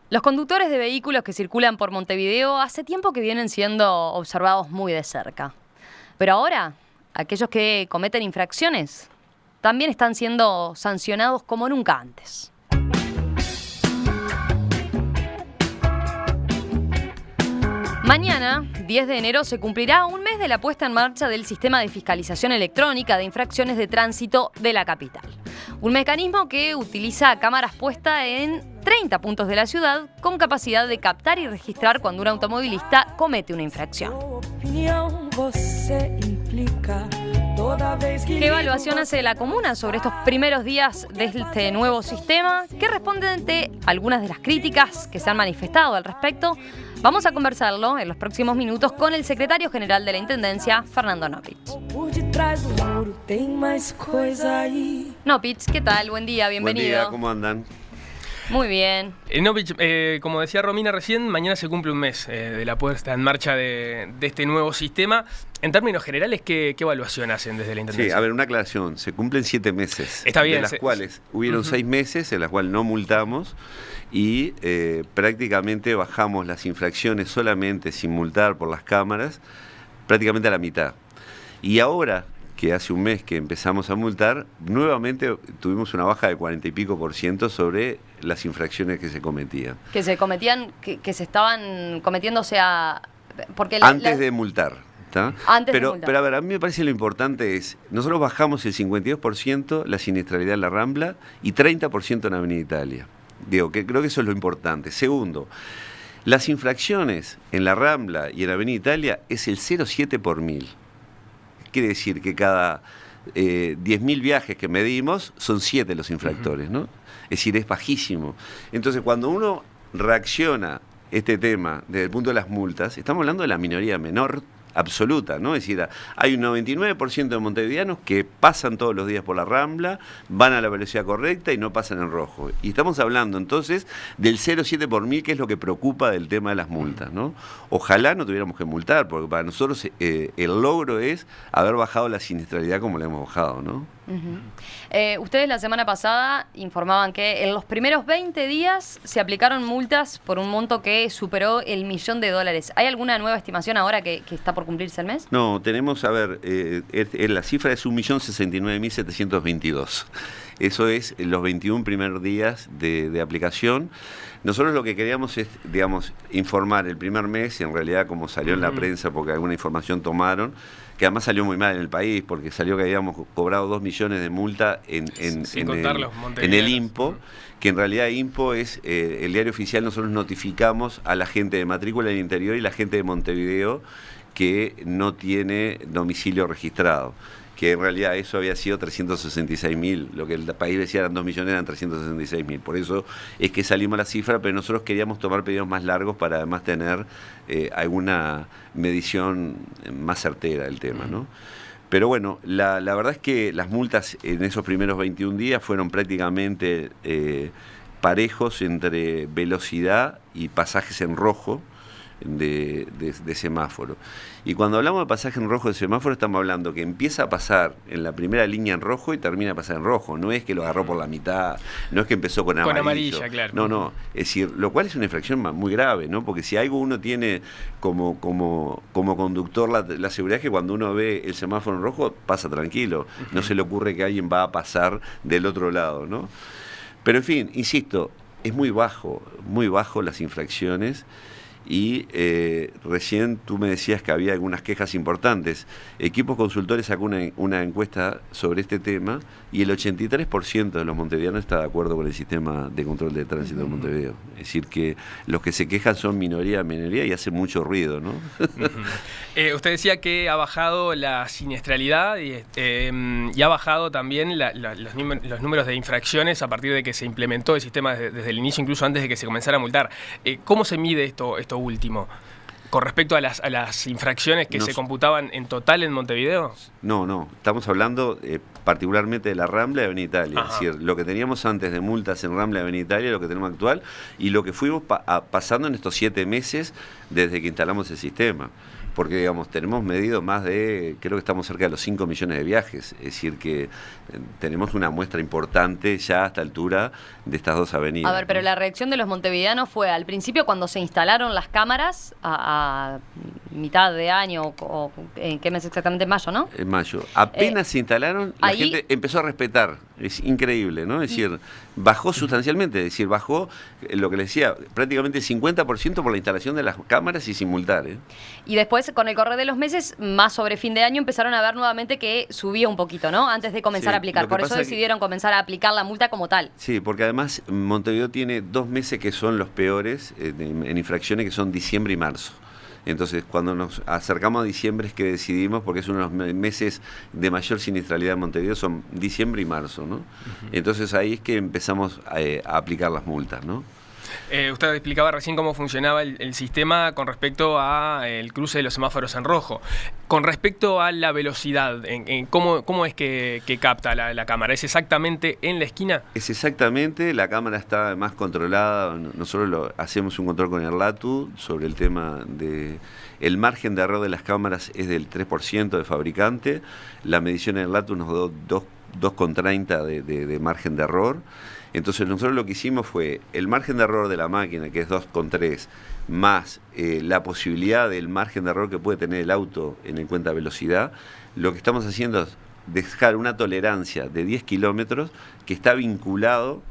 Los conductores de vehículos que circulan por Montevideo hace tiempo que vienen siendo observados muy de cerca. Pero ahora, aquellos que cometen infracciones también están siendo sancionados como nunca antes. Mañana, 10 de enero, se cumplirá un mes de la puesta en marcha del sistema de fiscalización electrónica de infracciones de tránsito de la capital. Un mecanismo que utiliza cámaras puestas en 30 puntos de la ciudad con capacidad de captar y registrar cuando un automovilista comete una infracción. ¿Qué evaluación hace la comuna sobre estos primeros días de este nuevo sistema? ¿Qué responde ante algunas de las críticas que se han manifestado al respecto? Vamos a conversarlo en los próximos minutos con el secretario general de la Intendencia, Fernando Nopich. Nopich, ¿qué tal? Buen día, bienvenido. Buen día, ¿cómo andan? Muy bien. Nopich, como decía Romina recién, mañana se cumple un mes de la puesta en marcha de este nuevo sistema. En términos generales, ¿qué evaluación hacen desde la Intendencia? Sí, a ver, una aclaración. Se cumplen 7 meses. Está bien. De las cuales hubieron 6 meses en las cuales no multamos y prácticamente bajamos las infracciones solamente sin multar por las cámaras, prácticamente a la mitad. Y ahora, que hace un mes que empezamos a multar, nuevamente tuvimos una baja del 40 y pico % sobre las infracciones que se cometían. Que se cometían, que se estaban cometiendo, o sea, porque antes de multar. Antes pero, de multar. Pero a ver, a mí me parece lo importante es, nosotros bajamos el 52% la siniestralidad en la Rambla y 30% en Avenida Italia. Digo, que creo que eso es lo importante. Segundo, las infracciones en la Rambla y en Avenida Italia es el 0,7 por 1000. Quiere decir que cada 10.000 viajes que medimos son 7 los infractores, ¿no? Es decir, es bajísimo. Entonces, cuando uno reacciona este tema desde el punto de las multas, estamos hablando de la minoría menor absoluta, ¿no? Es decir, hay un 99% de montevideanos que pasan todos los días por la Rambla, van a la velocidad correcta y no pasan en rojo. Y estamos hablando entonces del 0,7 por 1000, que es lo que preocupa del tema de las multas, ¿no? Ojalá no tuviéramos que multar, porque para nosotros el logro es haber bajado la siniestralidad como la hemos bajado, ¿no? Ustedes la semana pasada informaban que en los primeros 20 días se aplicaron multas por un monto que superó el $1.000.000. ¿Hay alguna nueva estimación ahora que está por cumplirse el mes? No, tenemos, a ver, la cifra es 1.069.722. Eso es los 21 primeros días de aplicación. Nosotros lo que queríamos es, digamos, informar el primer mes, y en realidad como salió en la prensa, porque alguna información tomaron, que además salió muy mal en el país, porque salió que habíamos cobrado 2 millones de multa en el IMPO, que en realidad IMPO es el diario oficial. Nosotros notificamos a la gente de matrícula del interior y la gente de Montevideo que no tiene domicilio registrado, que en realidad eso había sido 366.000, lo que el país decía eran 2 millones, eran 366.000. Por eso es que salimos a la cifra, pero nosotros queríamos tomar pedidos más largos para además tener alguna medición más certera del tema, ¿no? Pero bueno, la verdad es que las multas en esos primeros 21 días fueron prácticamente parejos entre velocidad y pasajes en rojo de semáforo. Y cuando hablamos de pasaje en rojo de semáforo, estamos hablando que empieza a pasar en la primera línea en rojo y termina a pasar en rojo. No es que lo agarró por la mitad, no es que empezó con amarillo. Con amarilla, claro. No. Es decir, lo cual es una infracción muy grave, ¿no? Porque si algo uno tiene como conductor la seguridad es que cuando uno ve el semáforo en rojo, pasa tranquilo. No se le ocurre que alguien va a pasar del otro lado, ¿no? Pero en fin, insisto, es muy bajo las infracciones. Y recién tú me decías que había algunas quejas importantes. Equipos Consultores sacó una encuesta sobre este tema y el 83% de los montevideanos está de acuerdo con el sistema de control de tránsito de Montevideo. Es decir, que los que se quejan son minoría y hace mucho ruido, ¿no? Usted decía que ha bajado la siniestralidad y ha bajado también los números de infracciones a partir de que se implementó el sistema desde el inicio, incluso antes de que se comenzara a multar. ¿Cómo se mide esto último? ¿Con respecto a las infracciones que se computaban en total en Montevideo? No. Estamos hablando particularmente de la Rambla y Avenida Italia. Ajá. Es decir, lo que teníamos antes de multas en Rambla y Avenida Italia, lo que tenemos actual, y lo que fuimos pasando en estos 7 meses desde que instalamos el sistema. porque digamos, tenemos medido más de, creo que estamos cerca de los 5 millones de viajes, es decir que tenemos una muestra importante ya a esta altura de estas dos avenidas. A ver, pero la reacción de los montevideanos fue al principio cuando se instalaron las cámaras a mitad de año, o ¿en qué mes exactamente? En mayo, ¿no? En mayo. Apenas se instalaron, la ahí, gente empezó a respetar. Es increíble, ¿no? Es decir, bajó sustancialmente, es decir, bajó lo que les decía, prácticamente el 50% por la instalación de las cámaras y sin multar, ¿eh? Y después, con el correr de los meses, más sobre fin de año, empezaron a ver nuevamente que subía un poquito, ¿no? Antes de comenzar a aplicar. Por eso decidieron comenzar a aplicar la multa como tal. Sí, porque además Montevideo tiene 2 meses que son los peores en infracciones, que son diciembre y marzo. Entonces, cuando nos acercamos a diciembre es que decidimos, porque es uno de los meses de mayor siniestralidad en Montevideo, son diciembre y marzo, ¿no? Entonces ahí es que empezamos a aplicar las multas, ¿no? Usted explicaba recién cómo funcionaba el sistema con respecto al cruce de los semáforos en rojo. Con respecto a la velocidad, ¿cómo es que capta la cámara? ¿Es exactamente en la esquina? Es exactamente, la cámara está más controlada. Nosotros hacemos un control con el LATU sobre el tema de... El margen de error de las cámaras es del 3% de fabricante. La medición en el LATU nos dio 2,30 de margen de error. Entonces nosotros lo que hicimos fue el margen de error de la máquina, que es 2,3, más la posibilidad del margen de error que puede tener el auto en el cuenta velocidad. Lo que estamos haciendo es dejar una tolerancia de 10 kilómetros que está vinculado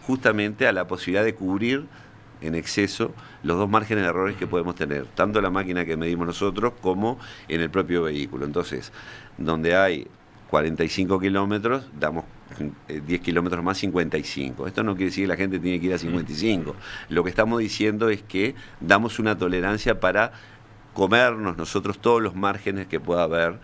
justamente a la posibilidad de cubrir en exceso los dos márgenes de errores que podemos tener, tanto en la máquina que medimos nosotros como en el propio vehículo. Entonces, donde hay 45 kilómetros, damos 10 kilómetros más, 55. Esto no quiere decir que la gente tiene que ir a 55. Lo que estamos diciendo es que damos una tolerancia para comernos nosotros todos los márgenes que pueda haber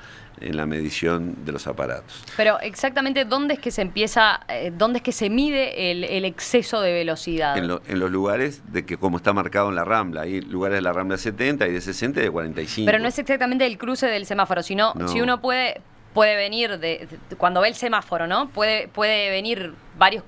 en la medición de los aparatos. Pero exactamente, ¿dónde es que se empieza, dónde es que se mide el exceso de velocidad? En los lugares de que, como está marcado en la Rambla, hay lugares de la Rambla 70 y de 60 y de 45. Pero no es exactamente el cruce del semáforo, sino si uno puede venir cuando ve el semáforo, ¿no? Puede venir varios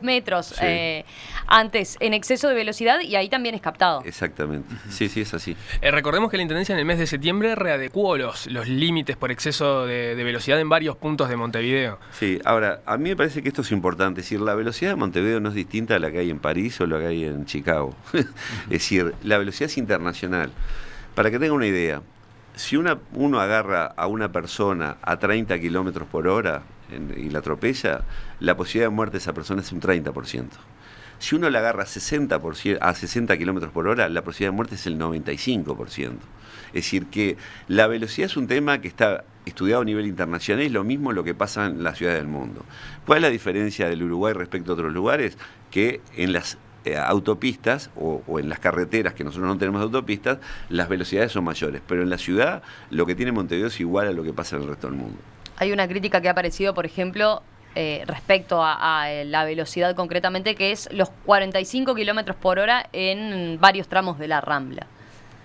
metros Sí. Antes en exceso de velocidad y ahí también es captado. Exactamente. Sí, es así. Recordemos que la Intendencia en el mes de septiembre readecuó los límites por exceso de velocidad en varios puntos de Montevideo. Sí, ahora, a mí me parece que esto es importante. Es decir, la velocidad de Montevideo no es distinta a la que hay en París o la que hay en Chicago. Es decir, la velocidad es internacional. Para que tenga una idea, si uno agarra a una persona a 30 kilómetros por hora y la atropella, la posibilidad de muerte de esa persona es un 30%. Si uno la agarra a 60 kilómetros por hora, la posibilidad de muerte es el 95%. Es decir, que la velocidad es un tema que está estudiado a nivel internacional, es lo mismo lo que pasa en las ciudades del mundo. ¿Cuál es la diferencia del Uruguay respecto a otros lugares? Que en las autopistas o en las carreteras, que nosotros no tenemos autopistas, las velocidades son mayores, pero en la ciudad lo que tiene Montevideo es igual a lo que pasa en el resto del mundo. Hay una crítica que ha aparecido, por ejemplo, respecto a la velocidad concretamente, que es los 45 kilómetros por hora en varios tramos de la Rambla.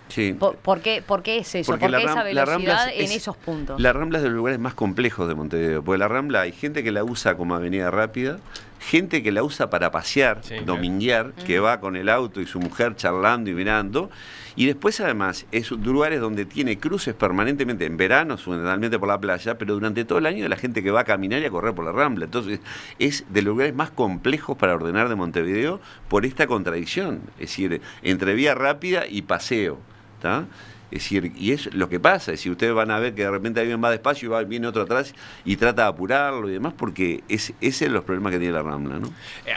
Sí. ¿Por qué es eso? Porque ¿Por qué esa velocidad Rambla en esos puntos? La Rambla es de los lugares más complejos de Montevideo, porque la Rambla hay gente que la usa como avenida rápida, gente que la usa para pasear, dominguear, que va con el auto y su mujer charlando y mirando, y después además es de lugares donde tiene cruces permanentemente, en verano, fundamentalmente por la playa, pero durante todo el año de la gente que va a caminar y a correr por la Rambla. Entonces es de los lugares más complejos para ordenar de Montevideo por esta contradicción, es decir, entre vía rápida y paseo. ¿Tá? Es decir, y es lo que pasa, es decir, ustedes van a ver que de repente alguien va despacio y viene otro atrás y trata de apurarlo y demás, porque ese es los problemas que tiene la Rambla, ¿no?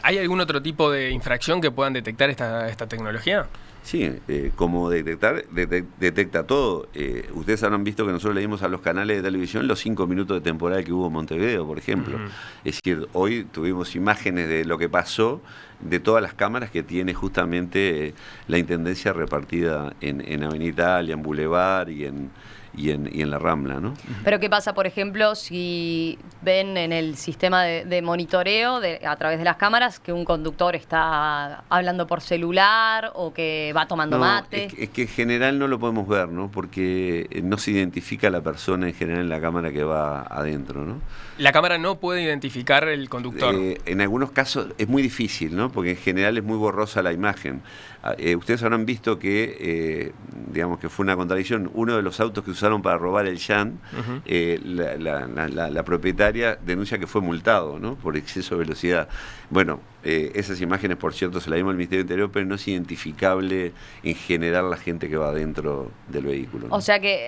¿Hay algún otro tipo de infracción que puedan detectar esta tecnología? Sí, como detecta todo. Ustedes habrán visto que nosotros le dimos a los canales de televisión los 5 minutos de temporal que hubo en Montevideo, por ejemplo. Es decir, hoy tuvimos imágenes de lo que pasó, de todas las cámaras que tiene justamente la Intendencia repartida en Avenida Italia, en Boulevard y en la Rambla, ¿no? Pero ¿qué pasa, por ejemplo, si ven en el sistema de monitoreo a través de las cámaras que un conductor está hablando por celular o que va tomando mate? Es que en general no lo podemos ver, ¿no? Porque no se identifica a la persona en general en la cámara que va adentro, ¿no? La cámara no puede identificar el conductor. En algunos casos es muy difícil, ¿no? Porque en general es muy borrosa la imagen. Ustedes habrán visto que, digamos que fue una contradicción. Uno de los autos que usaron para robar el Shan, la propietaria denuncia que fue multado, ¿no?, por exceso de velocidad. Bueno, esas imágenes, por cierto, se las dimos al Ministerio del Interior, pero no es identificable en general la gente que va dentro del vehículo, ¿no? O sea que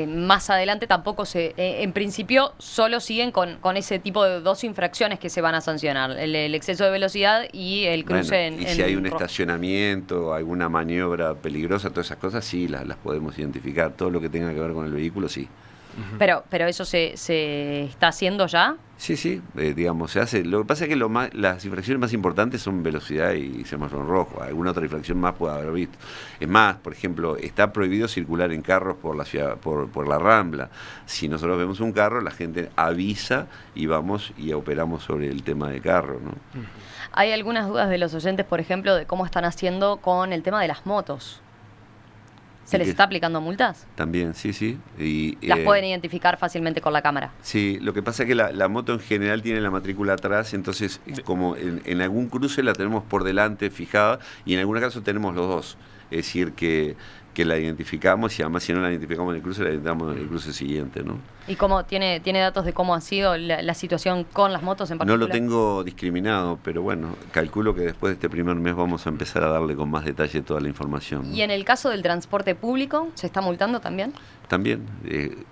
más adelante tampoco en principio solo siguen con ese tipo de dos infracciones que se van a sancionar, el exceso de velocidad y el cruce y si hay un rojo. estacionamiento, alguna maniobra peligrosa, todas esas cosas sí las podemos identificar. Todo lo que tenga que ver con el vehículo, sí. Pero eso se está haciendo ya. Sí, digamos, se hace. Lo que pasa es que las infracciones más importantes son velocidad y semáforo rojo. Alguna otra infracción más puede haber visto. Es más, por ejemplo, está prohibido circular en carros por la ciudad, por la Rambla. Si nosotros vemos un carro, la gente avisa y vamos y operamos sobre el tema de carro, ¿no? Hay algunas dudas de los oyentes, por ejemplo, de cómo están haciendo con el tema de las motos. ¿Se les está aplicando multas? También, sí. Y, las pueden identificar fácilmente con la cámara. Sí, lo que pasa es que la moto en general tiene la matrícula atrás, entonces como en algún cruce la tenemos por delante fijada y en algunos casos tenemos los dos. Es decir, que la identificamos y además si no la identificamos en el cruce, la identificamos en el cruce siguiente, ¿no? ¿Y cómo tiene datos de cómo ha sido la situación con las motos en particular? No lo tengo discriminado, pero bueno, calculo que después de este primer mes vamos a empezar a darle con más detalle toda la información, ¿no? ¿Y en el caso del transporte público, se está multando también? También,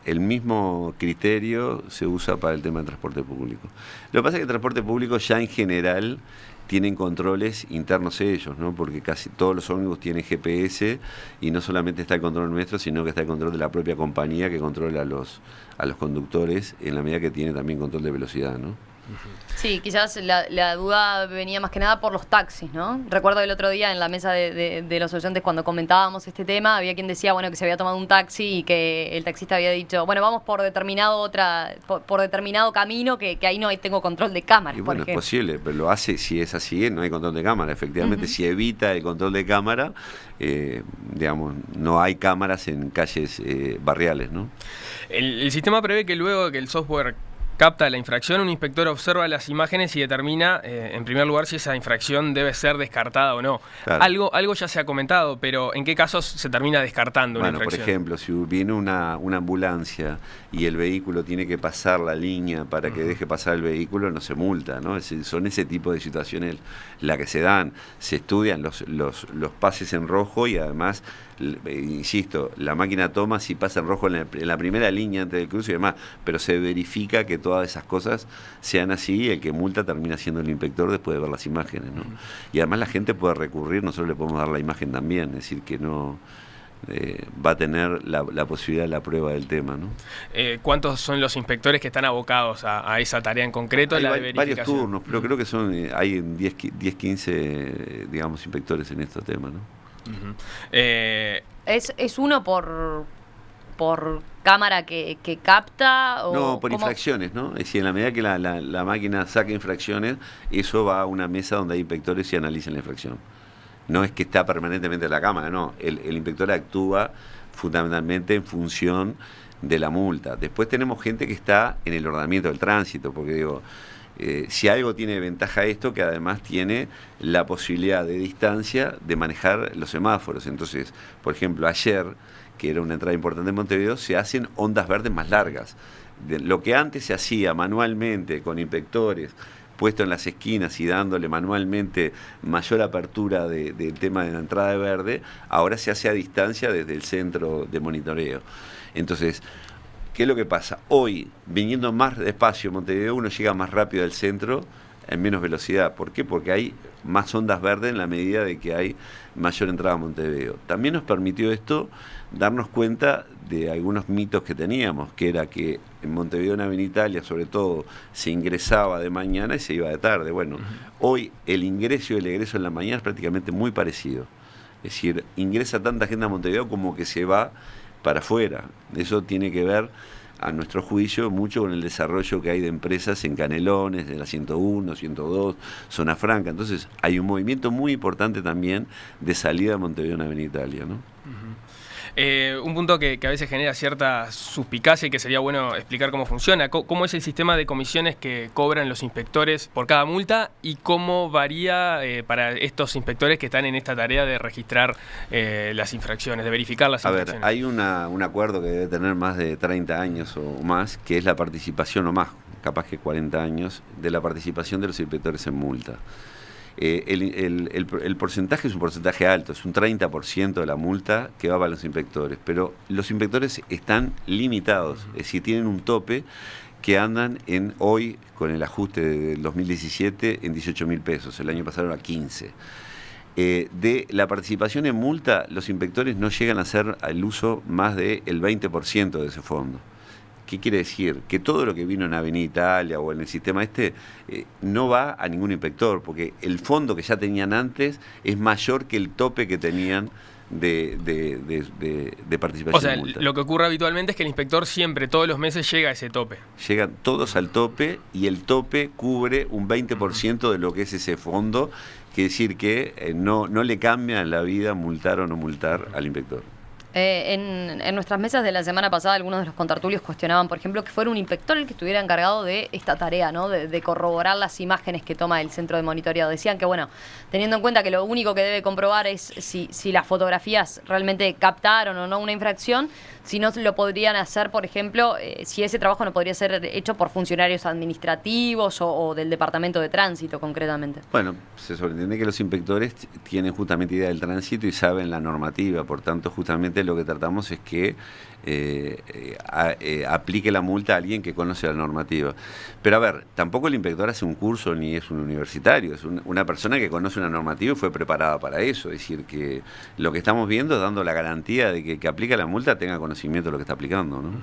el mismo criterio se usa para el tema del transporte público. Lo que pasa es que el transporte público ya en general tienen controles internos ellos, ¿no? Porque casi todos los ómnibus tienen GPS y no solamente está el control nuestro, sino que está el control de la propia compañía que controla a los conductores en la medida que tiene también control de velocidad, ¿no? Sí, quizás la duda venía más que nada por los taxis, ¿no? Recuerdo el otro día en la mesa de los oyentes cuando comentábamos este tema, había quien decía, bueno, que se había tomado un taxi y que el taxista había dicho, bueno, vamos por determinado camino que ahí no tengo control de cámara. Y bueno, es posible, pero lo hace, si es así, no hay control de cámara. Efectivamente, si evita el control de cámara, digamos, no hay cámaras en calles barriales, ¿no? El sistema prevé que luego de que el software capta la infracción, un inspector observa las imágenes y determina, en primer lugar, si esa infracción debe ser descartada o no. Claro. Algo ya se ha comentado, pero ¿en qué casos se termina descartando una infracción? Por ejemplo, si viene una ambulancia y el vehículo tiene que pasar la línea para que deje pasar el vehículo, no se multa, ¿no? Son ese tipo de situaciones las que se dan. Se estudian los pases en rojo y además, insisto, la máquina toma si pasa en rojo en la primera línea antes del cruce y demás, pero se verifica que todas esas cosas sean así y el que multa termina siendo el inspector después de ver las imágenes, ¿no? Y además la gente puede recurrir, nosotros le podemos dar la imagen también, es decir, que no va a tener la posibilidad de la prueba del tema, ¿no? ¿Cuántos son los inspectores que están abocados a esa tarea en concreto? Hay varios turnos, pero creo que hay 10, 15, digamos, inspectores en estos temas, ¿no? ¿Es uno por cámara que capta? No, por infracciones, ¿no? Es decir, en la medida que la máquina saca infracciones, eso va a una mesa donde hay inspectores y analizan la infracción. No es que está permanentemente en la cámara, no. El inspector actúa fundamentalmente en función de la multa. Después tenemos gente que está en el ordenamiento del tránsito, porque digo, si algo tiene ventaja esto, que además tiene la posibilidad de distancia de manejar los semáforos. Entonces, por ejemplo, ayer, que era una entrada importante en Montevideo, se hacen ondas verdes más largas. Lo que antes se hacía manualmente con inspectores puesto en las esquinas y dándole manualmente mayor apertura del tema de la entrada de verde, ahora se hace a distancia desde el centro de monitoreo. Entonces, ¿qué es lo que pasa? Hoy, viniendo más despacio Montevideo, uno llega más rápido al centro en menos velocidad. ¿Por qué? Porque hay más ondas verdes en la medida de que hay mayor entrada a Montevideo. También nos permitió esto darnos cuenta de algunos mitos que teníamos, que era que en Montevideo, en Avenida Italia, sobre todo, se ingresaba de mañana y se iba de tarde. Bueno, hoy el ingreso y el egreso en la mañana es prácticamente muy parecido. Es decir, ingresa tanta gente a Montevideo como que se va para afuera. Eso tiene que ver, a nuestro juicio, mucho con el desarrollo que hay de empresas en Canelones, de la 101, 102, Zona Franca. Entonces, hay un movimiento muy importante también de salida de Montevideo en Avenida Italia, ¿no? Un punto que a veces genera cierta suspicacia y que sería bueno explicar cómo funciona. ¿Cómo es el sistema de comisiones que cobran los inspectores por cada multa y cómo varía para estos inspectores que están en esta tarea de registrar las infracciones, de verificar las infracciones? A ver, hay un acuerdo que debe tener más de 30 años o más, que es la participación o más, capaz que 40 años, de la participación de los inspectores en multa. El porcentaje es un porcentaje alto, es un 30% de la multa que va para los inspectores, pero los inspectores están limitados, es decir, tienen un tope que andan hoy, con el ajuste del 2017, en 18.000 pesos, el año pasado era 15. De la participación en multa, los inspectores no llegan a hacer el uso más del 20% de ese fondo. ¿Qué quiere decir? Que todo lo que vino en Avenida Italia o en el sistema no va a ningún inspector, porque el fondo que ya tenían antes es mayor que el tope que tenían de participación. O sea, en multa. lo que ocurre habitualmente es que el inspector siempre, todos los meses, llega a ese tope. Llegan todos al tope y el tope cubre un 20% de lo que es ese fondo, quiere decir que no le cambia la vida multar o no multar al inspector. En nuestras mesas de la semana pasada, algunos de los contertulios cuestionaban, por ejemplo, que fuera un inspector el que estuviera encargado de esta tarea, ¿no? De corroborar las imágenes que toma el centro de monitoreo. Decían que, bueno, teniendo en cuenta que lo único que debe comprobar es si las fotografías realmente captaron o no una infracción, si no lo podrían hacer, por ejemplo, si ese trabajo no podría ser hecho por funcionarios administrativos o del Departamento de Tránsito, concretamente. Bueno, se sobreentiende que los inspectores tienen justamente idea del tránsito y saben la normativa, por tanto, justamente lo que tratamos es que aplique la multa a alguien que conoce la normativa. Pero a ver, tampoco el inspector hace un curso ni es un universitario, es una persona que conoce una normativa y fue preparada para eso. Es decir, que lo que estamos viendo es dando la garantía de que el que aplica la multa tenga conocimiento de lo que está aplicando, ¿no?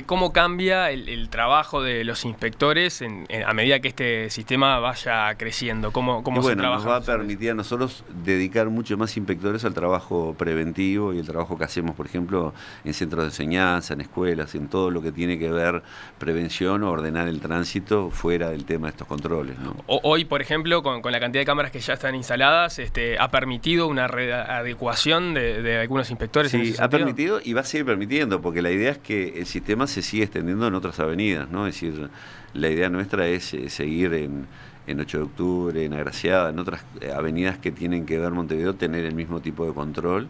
¿Cómo cambia el trabajo de los inspectores a medida que este sistema vaya creciendo? ¿Cómo se trabaja? Nos va a permitir a nosotros dedicar mucho más inspectores al trabajo preventivo y el trabajo que hacemos, por ejemplo, en centros de enseñanza, en escuelas, en todo lo que tiene que ver prevención o ordenar el tránsito fuera del tema de estos controles, ¿no? Hoy, por ejemplo, con la cantidad de cámaras que ya están instaladas, ¿ha permitido una readecuación de algunos inspectores? Sí, ha permitido y va a seguir permitiendo, porque la idea es que el sistema se sigue extendiendo en otras avenidas, ¿no? Es decir, la idea nuestra es seguir en 8 de octubre, en Agraciada, en otras avenidas que tienen que ver Montevideo, tener el mismo tipo de control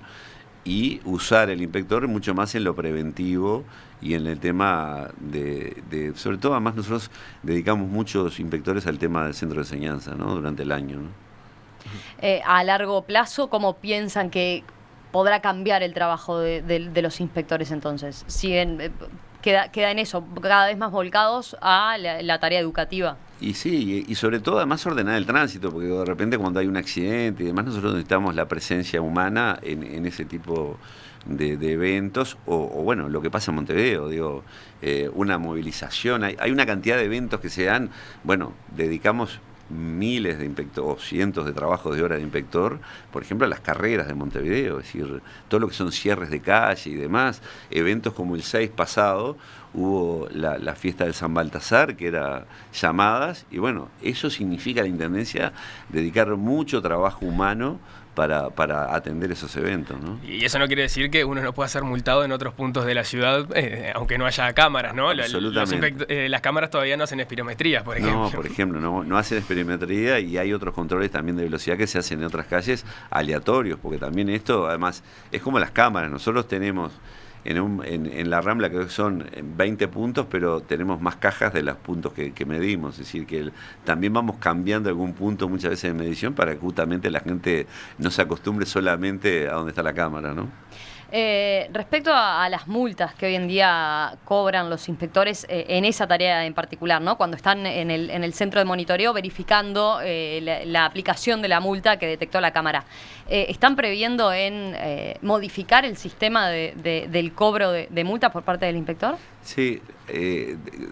y usar el inspector mucho más en lo preventivo y en el tema sobre todo, además nosotros dedicamos muchos inspectores al tema del centro de enseñanza, ¿no? Durante el año, ¿no? A largo plazo, ¿cómo piensan que podrá cambiar el trabajo de los inspectores entonces? ¿Siguen, queda en eso, cada vez más volcados a la tarea educativa? Y sí, y sobre todo además ordenar el tránsito, porque de repente cuando hay un accidente y demás nosotros necesitamos la presencia humana en ese tipo de eventos, o bueno, lo que pasa en Montevideo, digo, una movilización, hay una cantidad de eventos que se dan, bueno, dedicamos miles de inspectores o cientos de trabajos de horas de inspector, por ejemplo, a las carreras de Montevideo, es decir, todo lo que son cierres de calle y demás, eventos como el 6 pasado, hubo la fiesta del San Baltasar, que era llamadas, y bueno, eso significa la Intendencia dedicar mucho trabajo humano para atender esos eventos, ¿no? Y eso no quiere decir que uno no pueda ser multado en otros puntos de la ciudad, aunque no haya cámaras, ¿no? Absolutamente. Las cámaras todavía no hacen espirometrías, por ejemplo. No, por ejemplo, no hacen espirometría y hay otros controles también de velocidad que se hacen en otras calles aleatorios, porque también esto, además, es como las cámaras. Nosotros tenemos en la Rambla que son 20 puntos, pero tenemos más cajas de los puntos que medimos, es decir, que también vamos cambiando algún punto muchas veces de medición para que justamente la gente no se acostumbre solamente a donde está la cámara, ¿no? Respecto a las multas que hoy en día cobran los inspectores en esa tarea en particular, ¿no? Cuando están en el centro de monitoreo verificando la aplicación de la multa que detectó la cámara, ¿están previendo en modificar el sistema del cobro de multas por parte del inspector? Sí,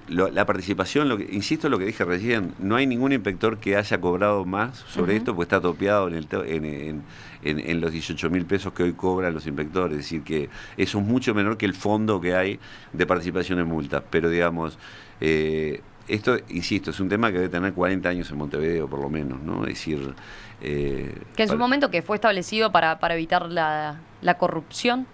la participación, insisto en lo que dije recién, no hay ningún inspector que haya cobrado más sobre esto, porque está topeado en los 18.000 pesos que hoy cobran los inspectores, es decir, que eso es mucho menor que el fondo que hay de participación en multas, pero digamos, esto, insisto, es un tema que debe tener 40 años en Montevideo, por lo menos, ¿no? Es decir... que en su momento que fue establecido para evitar la corrupción.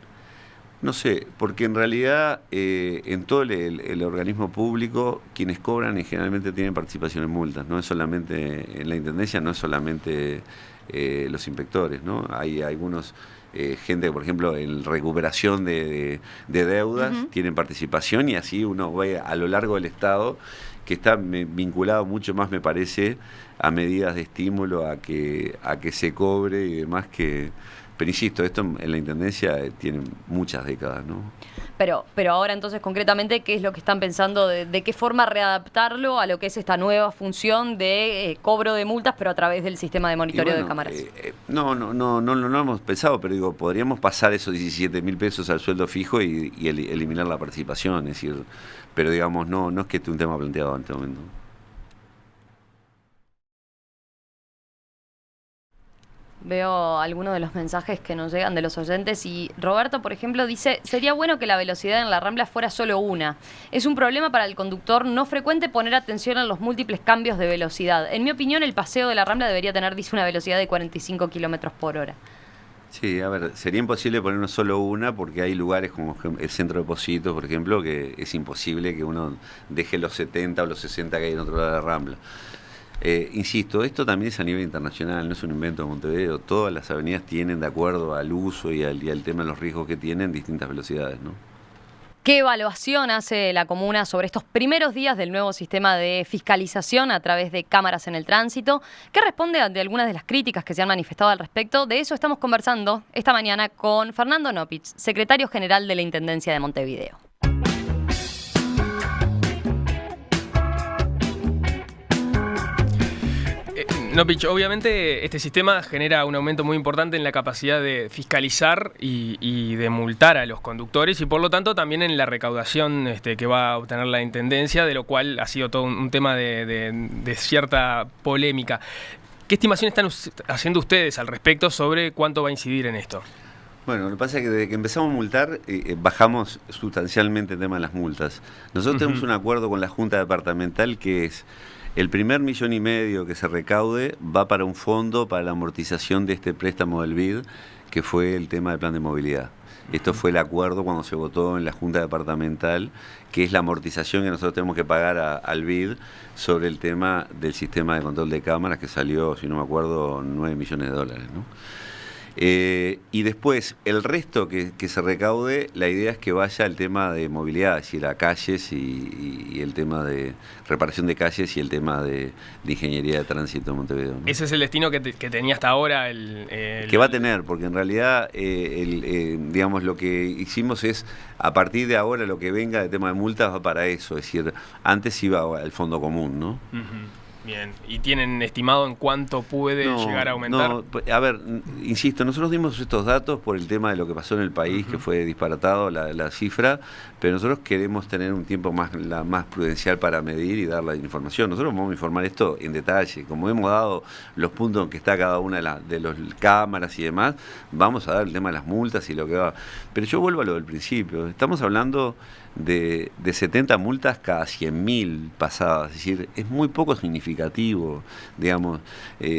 No sé, porque en realidad en todo el organismo público quienes cobran y generalmente tienen participación en multas, no es solamente en la Intendencia, no es solamente los inspectores, ¿no? Hay algunos gente que, por ejemplo, en recuperación de deudas tienen participación y así uno ve a lo largo del Estado que está vinculado mucho más, me parece, a medidas de estímulo, a que se cobre y demás que... Pero insisto, esto en la Intendencia tiene muchas décadas, ¿no? Pero ahora entonces concretamente, ¿qué es lo que están pensando de qué forma readaptarlo a lo que es esta nueva función de cobro de multas, pero a través del sistema de monitoreo de cámaras? No lo hemos pensado, pero digo, podríamos pasar esos 17.000 pesos al sueldo fijo y eliminar la participación, es decir, pero digamos, no es que esté un tema planteado en este momento. Veo algunos de los mensajes que nos llegan de los oyentes y Roberto, por ejemplo, dice: sería bueno que la velocidad en la Rambla fuera solo una. Es un problema para el conductor no frecuente poner atención a los múltiples cambios de velocidad. En mi opinión, el paseo de la Rambla debería tener, dice, una velocidad de 45 kilómetros por hora. Sí, a ver, sería imposible ponernos solo una porque hay lugares como el centro de Positos, por ejemplo, que es imposible que uno deje los 70 o los 60 que hay en otro lado de la Rambla. Insisto, esto también es a nivel internacional, no es un invento de Montevideo. Todas las avenidas tienen, de acuerdo al uso y al tema de los riesgos que tienen, distintas velocidades, ¿no? ¿Qué evaluación hace la comuna sobre estos primeros días del nuevo sistema de fiscalización a través de cámaras en el tránsito? ¿Qué responde ante algunas de las críticas que se han manifestado al respecto? De eso estamos conversando esta mañana con Fernando Nopich, secretario general de la Intendencia de Montevideo. Nopich, obviamente este sistema genera un aumento muy importante en la capacidad de fiscalizar y de multar a los conductores y por lo tanto también en la recaudación que va a obtener la Intendencia, de lo cual ha sido todo un tema de cierta polémica. ¿Qué estimaciones están haciendo ustedes al respecto sobre cuánto va a incidir en esto? Bueno, lo que pasa es que desde que empezamos a multar, bajamos sustancialmente el tema de las multas. Nosotros tenemos un acuerdo con la Junta Departamental que es: el primer 1,5 millones que se recaude va para un fondo para la amortización de este préstamo del BID, que fue el tema del plan de movilidad. Esto fue el acuerdo cuando se votó en la Junta Departamental, que es la amortización que nosotros tenemos que pagar al BID sobre el tema del sistema de control de cámaras, que salió, si no me acuerdo, $9 millones, ¿no? Y después, el resto que se recaude, la idea es que vaya al tema de movilidad, es decir, a calles y el tema de reparación de calles y el tema de ingeniería de tránsito en Montevideo, ¿no? Ese es el destino que tenía hasta ahora que va a tener, porque en realidad, digamos, lo que hicimos es, a partir de ahora, lo que venga de tema de multas va para eso, es decir, antes iba al fondo común, ¿no? Bien, ¿y tienen estimado en cuánto puede llegar a aumentar? No, a ver, insisto, nosotros dimos estos datos por el tema de lo que pasó en el país, que fue disparatado la cifra, pero nosotros queremos tener un tiempo más prudencial para medir y dar la información. Nosotros vamos a informar esto en detalle, como hemos dado los puntos en que está cada una de las cámaras y demás, vamos a dar el tema de las multas y lo que va. Pero yo vuelvo a lo del principio, estamos hablando de 70 multas cada 100.000 pasadas, es decir, es muy poco significativo, digamos.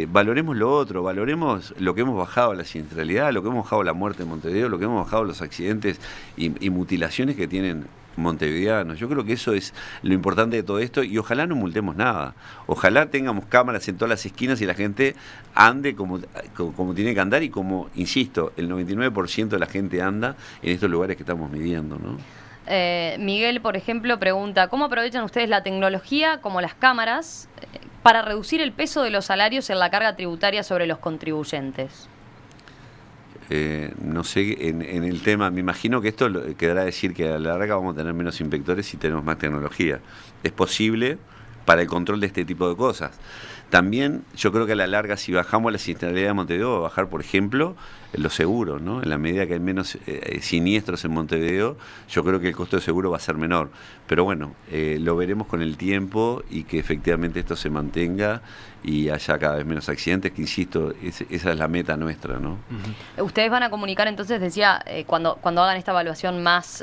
Valoremos lo otro, valoremos lo que hemos bajado la siniestralidad, lo que hemos bajado la muerte en Montevideo, lo que hemos bajado los accidentes y mutilaciones que tienen montevideanos. Yo creo que eso es lo importante de todo esto y ojalá no multemos nada. Ojalá tengamos cámaras en todas las esquinas y la gente ande como tiene que andar y como, insisto, el 99% de la gente anda en estos lugares que estamos midiendo, ¿no? Miguel, por ejemplo, pregunta: ¿cómo aprovechan ustedes la tecnología, como las cámaras, para reducir el peso de los salarios en la carga tributaria sobre los contribuyentes? No sé, en el tema, me imagino que esto quedará decir que a la larga vamos a tener menos inspectores si tenemos más tecnología. Es posible para el control de este tipo de cosas. También yo creo que a la larga, si bajamos la siniestralidad de Montevideo, va a bajar, por ejemplo, los seguros, ¿no? En la medida que hay menos siniestros en Montevideo, yo creo que el costo de seguro va a ser menor. Pero bueno, lo veremos con el tiempo y que efectivamente esto se mantenga y haya cada vez menos accidentes, que insisto, esa es la meta nuestra, ¿no? Ujú. Ustedes van a comunicar entonces, decía, cuando hagan esta evaluación más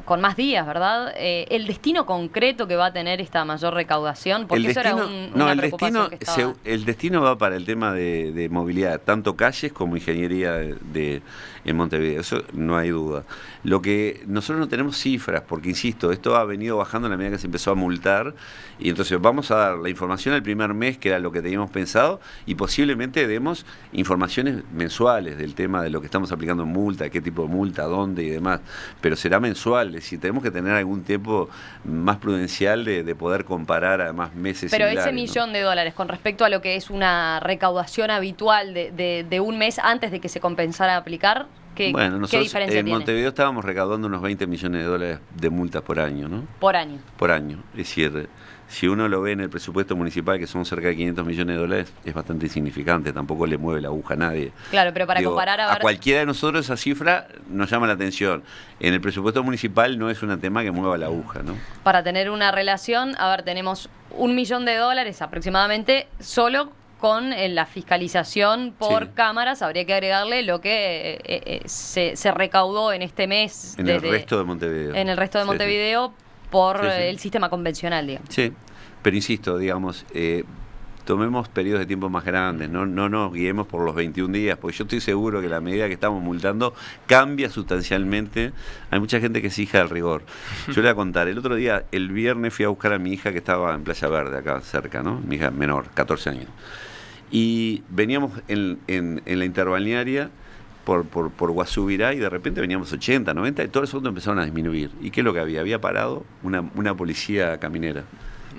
con más días, ¿verdad? El destino concreto que va a tener esta mayor recaudación, porque eso era una preocupación que estaba. El destino va para el tema de movilidad, tanto calles como ingeniería en Montevideo, eso no hay duda. Lo que nosotros no tenemos cifras, porque insisto, esto ha venido bajando en la medida que se empezó a multar, y entonces vamos a dar la información al primer mes, que era lo que teníamos pensado, y posiblemente demos informaciones mensuales del tema de lo que estamos aplicando en multa, qué tipo de multa, dónde y demás, pero será mensual, es decir, tenemos que tener algún tiempo más prudencial de poder comparar además meses pero similares, ese millón de dólares con respecto a lo que es una recaudación habitual de un mes antes de que se compenzara a aplicar, bueno, ¿qué diferencia tiene? En Montevideo estábamos recaudando unos 20 millones de dólares de multas por año, ¿no? Por año. Por año. Es decir, si uno lo ve en el presupuesto municipal, que son cerca de 500 millones de dólares, es bastante insignificante, tampoco le mueve la aguja a nadie. Claro, pero para comparar a cualquiera de nosotros esa cifra nos llama la atención. En el presupuesto municipal no es un tema que mueva la aguja, ¿no? Para tener una relación, tenemos $1 millón aproximadamente solo con la fiscalización por cámaras. Habría que agregarle lo que se recaudó en este mes. En el resto de Montevideo. En el resto de Montevideo por el sistema convencional, digamos. Sí, pero insisto, digamos, tomemos periodos de tiempo más grandes, no nos guiemos por los 21 días, porque yo estoy seguro que la medida que estamos multando cambia sustancialmente. Hay mucha gente que exige el rigor. Yo le voy a contar, el otro día, el viernes, fui a buscar a mi hija que estaba en Playa Verde, acá cerca, ¿no? Mi hija menor, 14 años. Y veníamos en la interbalnearia por Guasubirá, y de repente veníamos 80, 90, y todos los autos empezaron a disminuir. ¿Y qué es lo que había? Había parado una policía caminera.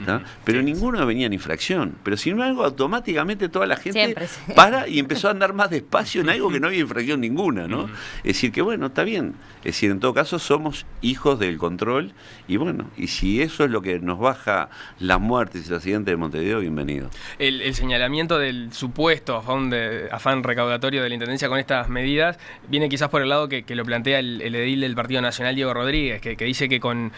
¿tá? Pero ninguno venía en infracción. Pero sin embargo, automáticamente toda la gente para y empezó a andar más despacio en algo que no había infracción ninguna, ¿no? Es decir, que bueno, está bien. Es decir, en todo caso, somos hijos del control, y bueno, y si eso es lo que nos baja las muertes y los accidentes de Montevideo, bienvenido. El señalamiento del supuesto afán recaudatorio de la Intendencia con estas medidas viene quizás por el lado que lo plantea el edil del Partido Nacional, Diego Rodríguez, que dice que con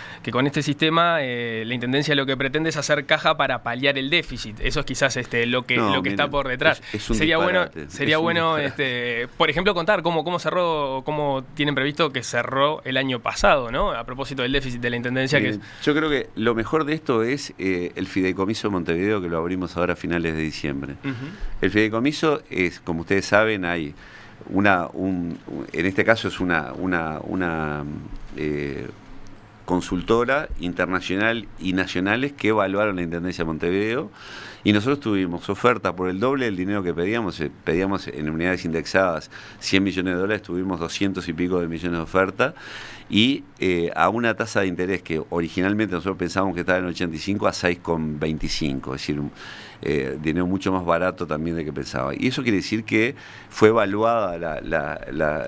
este sistema la Intendencia lo que pretende es hacer caja para paliar el déficit. Eso es quizás lo que está por detrás. Sería bueno, por ejemplo, contar cómo cerró, cómo tienen previsto que cerró el año pasado, ¿no? A propósito del déficit de la Intendencia. Yo creo que lo mejor de esto es el fideicomiso de Montevideo, que lo abrimos ahora a finales de diciembre. El fideicomiso es, como ustedes saben, hay en este caso es una consultora internacional y nacionales que evaluaron la Intendencia de Montevideo, y nosotros tuvimos ofertas por el doble del dinero que pedíamos en unidades indexadas $100 millones, tuvimos 200 y pico de millones de ofertas, y a una tasa de interés que originalmente nosotros pensábamos que estaba en 85 a 6,25, es decir, dinero mucho más barato también de que pensaba. Y eso quiere decir que fue evaluada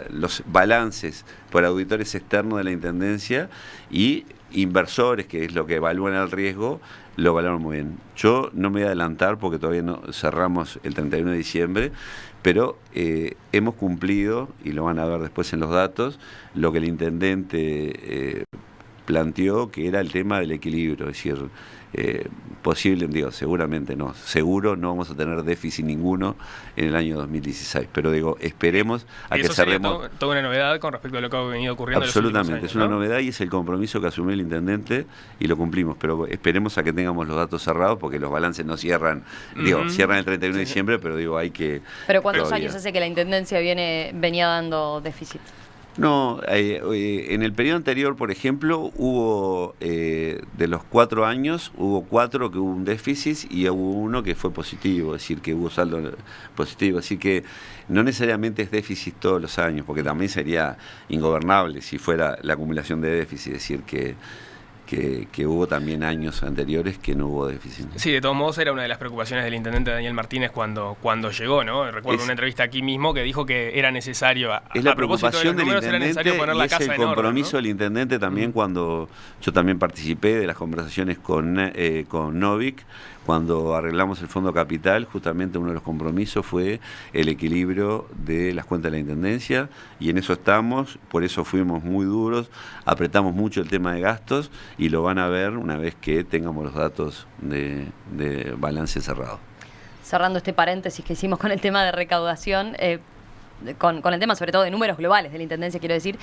los balances por auditores externos de la Intendencia, y inversores, que es lo que evalúan el riesgo, lo evaluaron muy bien. Yo no me voy a adelantar porque todavía no cerramos el 31 de diciembre, pero hemos cumplido, y lo van a ver después en los datos, lo que el intendente planteó, que era el tema del equilibrio, es decir, seguramente no, seguro no vamos a tener déficit ninguno en el año 2016, pero esperemos a que cerremos. Eso toda una novedad con respecto a lo que ha venido ocurriendo. Absolutamente, en los últimos años, es una novedad, y es el compromiso que asumió el intendente y lo cumplimos, pero esperemos a que tengamos los datos cerrados, porque los balances no cierran, cierran el 31 de diciembre, pero hay que... ¿Pero cuántos años hace que la Intendencia venía dando déficit? No, en el periodo anterior, por ejemplo, hubo, de los 4 años, hubo 4 que hubo un déficit y hubo uno que fue positivo, es decir, que hubo saldo positivo. Así que no necesariamente es déficit todos los años, porque también sería ingobernable si fuera la acumulación de déficit, es decir, que hubo también años anteriores que no hubo déficit. Sí, de todos modos era una de las preocupaciones del intendente Daniel Martínez cuando llegó, ¿no? Recuerdo una entrevista aquí mismo que dijo que era necesario, es la preocupación del intendente, poner y la es casa el en compromiso orden, ¿no? del intendente también, cuando yo también participé de las conversaciones con Novik, cuando arreglamos el Fondo Capital. Justamente uno de los compromisos fue el equilibrio de las cuentas de la Intendencia, y en eso estamos, por eso fuimos muy duros, apretamos mucho el tema de gastos, y lo van a ver una vez que tengamos los datos de balance cerrado. Cerrando este paréntesis que hicimos con el tema de recaudación, con el tema sobre todo de números globales de la Intendencia, quiero decir,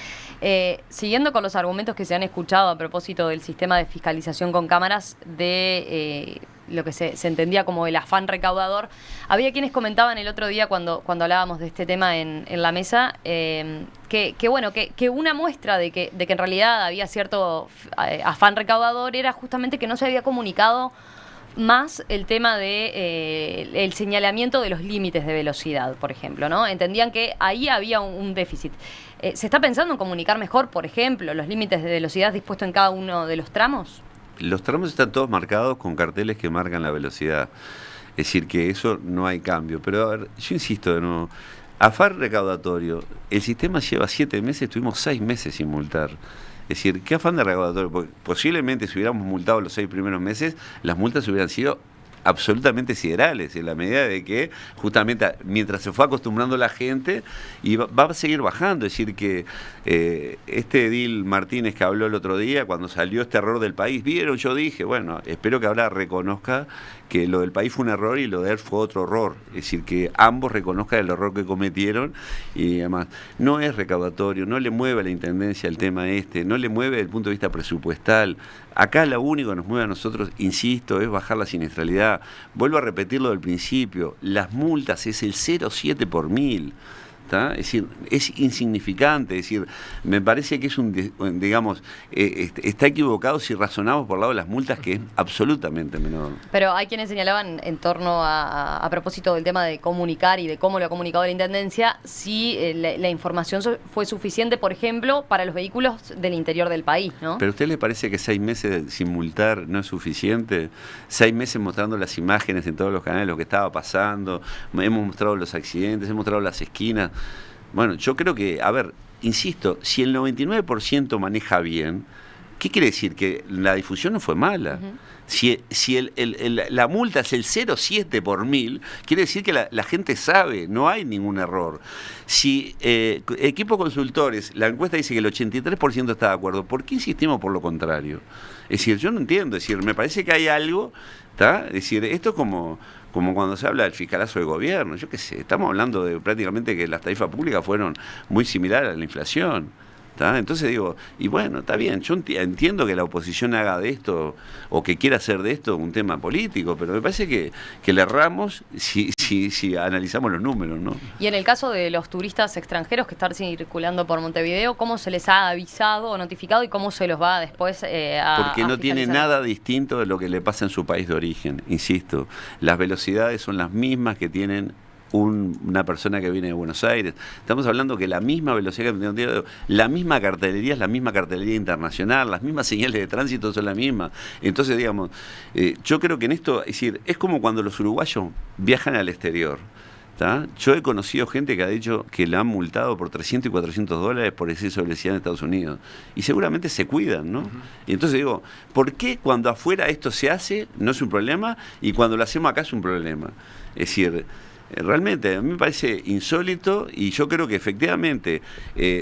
siguiendo con los argumentos que se han escuchado a propósito del sistema de fiscalización con cámaras de lo que se entendía como el afán recaudador, había quienes comentaban el otro día cuando hablábamos de este tema en la mesa, que una muestra de que en realidad había cierto afán recaudador era justamente que no se había comunicado más el tema de el señalamiento de los límites de velocidad, por ejemplo, ¿no? Entendían que ahí había un déficit. ¿Se está pensando en comunicar mejor, por ejemplo, los límites de velocidad dispuestos en cada uno de los tramos? Los tramos están todos marcados con carteles que marcan la velocidad. Es decir, que eso no hay cambio. Pero a ver, yo insisto de nuevo, afán recaudatorio, el sistema lleva 7 meses, tuvimos 6 meses sin multar. Es decir, ¿qué afán de recaudatorio? Porque posiblemente si hubiéramos multado los 6 primeros meses, las multas hubieran sido absolutamente siderales, en la medida de que justamente mientras se fue acostumbrando la gente y va a seguir bajando. Es decir que este edil Martínez que habló el otro día cuando salió este error del país, vieron, yo dije, bueno, espero que ahora reconozca que lo del país fue un error y lo de él fue otro error. Es decir, que ambos reconozcan el error que cometieron y además no es recaudatorio, no le mueve a la Intendencia el tema no le mueve desde el punto de vista presupuestal. Acá lo único que nos mueve a nosotros, insisto, es bajar la siniestralidad. Vuelvo a repetirlo del principio, las multas es el 0,7 por mil. ¿Está? Es decir, es insignificante, es decir, me parece que es digamos, está equivocado si razonamos por el lado de las multas, que es absolutamente menor. Pero hay quienes señalaban en torno a propósito del tema de comunicar y de cómo lo ha comunicado la Intendencia, si la información fue suficiente, por ejemplo, para los vehículos del interior del país, ¿no? ¿Pero a usted le parece que 6 meses sin multar no es suficiente? 6 meses mostrando las imágenes en todos los canales, lo que estaba pasando, hemos mostrado los accidentes, hemos mostrado las esquinas. Bueno, yo creo que, a ver, insisto, si el 99% maneja bien, ¿qué quiere decir? Que la difusión no fue mala. Uh-huh. Si la multa es el 0,7 por mil, quiere decir que la gente sabe, no hay ningún error. Si equipo consultores, la encuesta dice que el 83% está de acuerdo, ¿por qué insistimos por lo contrario? Es decir, yo no entiendo, es decir, me parece que hay algo, ¿está? Es decir, esto es como cuando se habla del fiscalazo de gobierno, yo qué sé, estamos hablando de prácticamente que las tarifas públicas fueron muy similares a la inflación. ¿Tá? Entonces digo, y bueno, está bien, yo entiendo que la oposición haga de esto, o que quiera hacer de esto un tema político, pero me parece que le erramos si analizamos los números, ¿no? Y en el caso de los turistas extranjeros que están circulando por Montevideo, ¿cómo se les ha avisado o notificado y cómo se los va después Porque no tiene nada distinto de lo que le pasa en su país de origen, insisto. Las velocidades son las mismas que tienen una persona que viene de Buenos Aires. Estamos hablando que la misma velocidad que tiene, la misma cartelería es la misma cartelería internacional, las mismas señales de tránsito son las mismas. Entonces, digamos, yo creo que en esto, es decir, es como cuando los uruguayos viajan al exterior. ¿Tá? Yo he conocido gente que ha dicho que la han multado por $300 y $400 por exceso de velocidad en Estados Unidos. Y seguramente se cuidan, ¿no? Uh-huh. Y entonces digo, ¿por qué cuando afuera esto se hace no es un problema y cuando lo hacemos acá es un problema? Es decir, realmente a mí me parece insólito y yo creo que efectivamente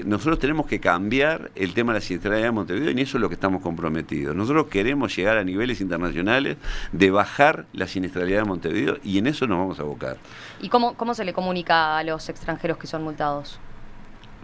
nosotros tenemos que cambiar el tema de la siniestralidad de Montevideo y en eso es lo que estamos comprometidos. Nosotros queremos llegar a niveles internacionales de bajar la siniestralidad de Montevideo y en eso nos vamos a abocar. ¿Y cómo se le comunica a los extranjeros que son multados?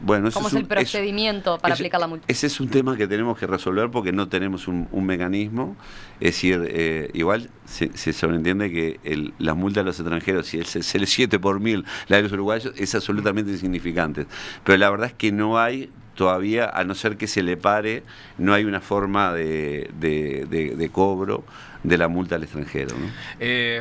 Bueno, ¿Cómo es el procedimiento para aplicar la multa? Ese es un tema que tenemos que resolver porque no tenemos un mecanismo. Es decir, igual se sobreentiende que las multas de los extranjeros, si es el 7 por mil, la de los uruguayos, es absolutamente insignificante. Pero la verdad es que no hay todavía, a no ser que se le pare, no hay una forma de cobro de la multa al extranjero, ¿no?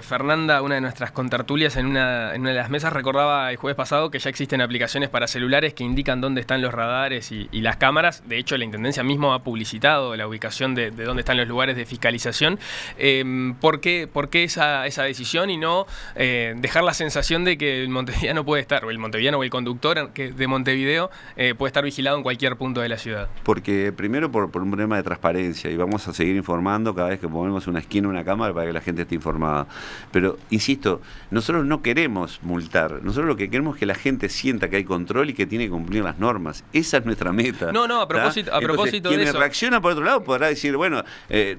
Fernanda, una de nuestras contertulias en una de las mesas, recordaba el jueves pasado que ya existen aplicaciones para celulares que indican dónde están los radares y las cámaras. De hecho, la Intendencia mismo ha publicitado la ubicación de dónde están los lugares de fiscalización. ¿Por qué esa decisión y no dejar la sensación de que el montevideano puede estar, o el montevideano o el conductor de Montevideo puede estar vigilado en cualquier punto de la ciudad? Porque primero por un problema de transparencia y vamos a seguir informando cada vez que ponemos una esquina esquina una cámara para que la gente esté informada. Pero, insisto, nosotros no queremos multar. Nosotros lo que queremos es que la gente sienta que hay control y que tiene que cumplir las normas. Esa es nuestra meta. No, a propósito, quien de eso. reacciona por otro lado podrá decir, bueno,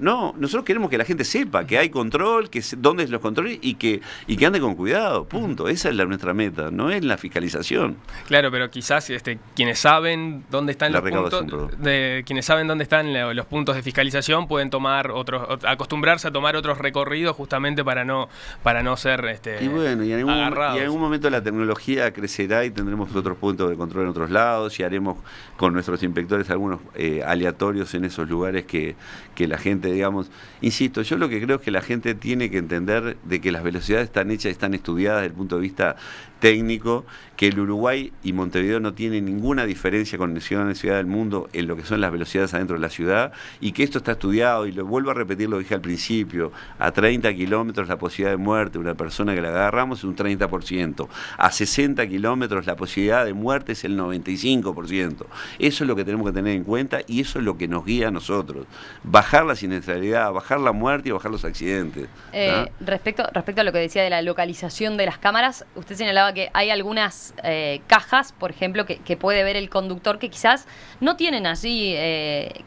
no, nosotros queremos que la gente sepa que hay control, dónde es los controles y que ande con cuidado, punto. Esa es nuestra meta, no es la fiscalización. Claro, pero quizás quienes saben dónde están quienes saben dónde están los puntos de fiscalización pueden tomar acostumbrarse a tomar otros recorridos justamente para no ser y bueno, y en agarrados. algún momento la tecnología crecerá y tendremos otros puntos de control en otros lados y haremos con nuestros inspectores algunos aleatorios en esos lugares que la gente, digamos, insisto, yo lo que creo es que la gente tiene que entender de que las velocidades están hechas, están estudiadas desde el punto de vista técnico, que el Uruguay y Montevideo no tienen ninguna diferencia con ninguna ciudad del mundo en lo que son las velocidades adentro de la ciudad y que esto está estudiado, y lo vuelvo a repetir, lo dije al principio, a 30 kilómetros la posibilidad de muerte de una persona que la agarramos es un 30%, a 60 kilómetros la posibilidad de muerte es el 95%. Eso es lo que tenemos que tener en cuenta y eso es lo que nos guía a nosotros, bajar la siniestralidad, bajar la muerte y bajar los accidentes. Respecto a lo que decía de la localización de las cámaras, usted señalaba que hay algunas cajas, por ejemplo, que puede ver el conductor que quizás no tienen allí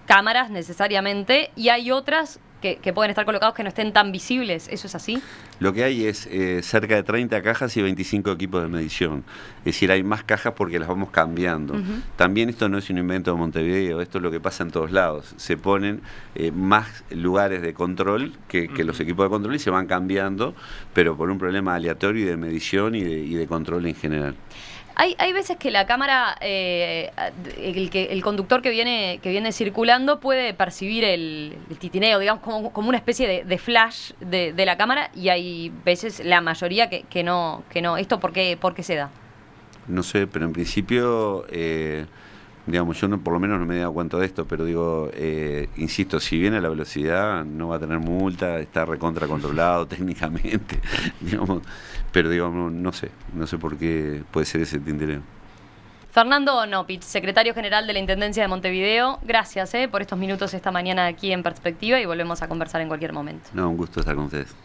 cámaras necesariamente, y hay otras que pueden estar colocados que no estén tan visibles. ¿Eso es así? Lo que hay es cerca de 30 cajas y 25 equipos de medición. Es decir, hay más cajas porque las vamos cambiando. También esto no es un invento de Montevideo, esto es lo que pasa en todos lados. Se ponen más lugares de control que los equipos de control y se van cambiando, pero por un problema aleatorio y de medición y de control en general. Hay veces que la cámara, el conductor que viene circulando puede percibir el titineo, digamos, como una especie de flash de la cámara, y hay veces, la mayoría, que no. ¿Esto por qué se da? No sé, pero en principio, digamos, yo por lo menos no me he dado cuenta de esto, pero digo, insisto, si viene a la velocidad no va a tener multa, está recontra controlado técnicamente, digamos, pero digamos, no sé por qué puede ser ese tindereo. Fernando Nopich, secretario general de la Intendencia de Montevideo, gracias por estos minutos esta mañana aquí en Perspectiva, y volvemos a conversar en cualquier momento. No, un gusto estar con ustedes.